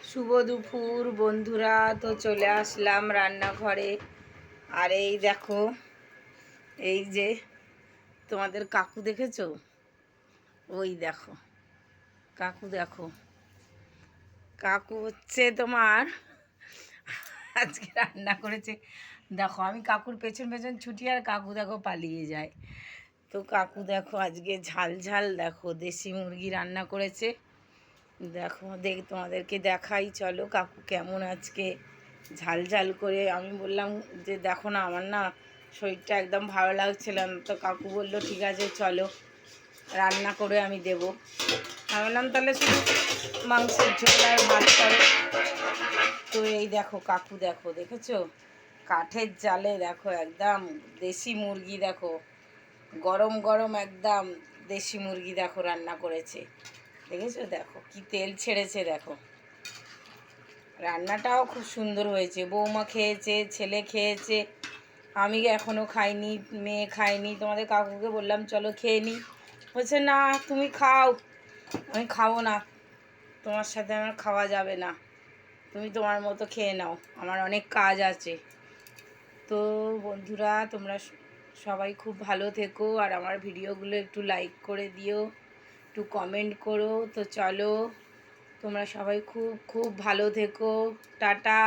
শুভ দুপুর বন্ধুরা। তো চলে আসলাম রান্নাঘরে। আর এই দেখো, এই যে তোমাদের কাকু দেখেছো? ওই দেখো কাকু, দেখো কাকু হচ্ছে তোমার আজকে রান্না করেছে। দেখো আমি কাকুর পেছন পেছন ছুটি আর কাকু দেখো পালিয়ে যায়। তো কাকু দেখো আজকে ঝাল ঝাল দেখো দেশি মুরগি রান্না করেছে। দেখো তোমাদেরকে দেখাই, চলো কাকু কেমন আজকে ঝাল ঝাল করে। আমি বললাম যে দেখো না, আমার না শরীরটা একদম ভালো লাগছিল না। তো কাকু বললো ঠিক আছে চলো রান্না করে আমি দেবো। আমি বললাম তাহলে শুধু মাংসের ঝোল আর ভাত করো। তো এই দেখো কাকু, দেখো দেখেছো কাঠের জালে দেখো একদম দেশি মুরগি, দেখো গরম গরম একদম দেশি মুরগি দেখো রান্না করেছে। দেখেছো, দেখো কি তেল ছেড়েছে, দেখো রান্নাটাও খুব সুন্দর হয়েছে। বৌমা খেয়েছে, ছেলে খেয়েছে, আমি এখনও খাইনি, মেয়ে খাইনি। তোমাদের কাকুকে বললাম চলো খেয়ে নিই, বলছে না তুমি খাও, আমি খাবো না, তোমার সাথে আমার খাওয়া যাবে না, তুমি তোমার মতো খেয়ে নাও, আমার অনেক কাজ আছে। তো বন্ধুরা তোমরা সবাই খুব ভালো থেকো, আর আমার ভিডিওগুলো একটু লাইক করে দিও, একটু কমেন্ট করো। তো চলো তোমরা সবাই খুব খুব ভালো থেকো। টাটা।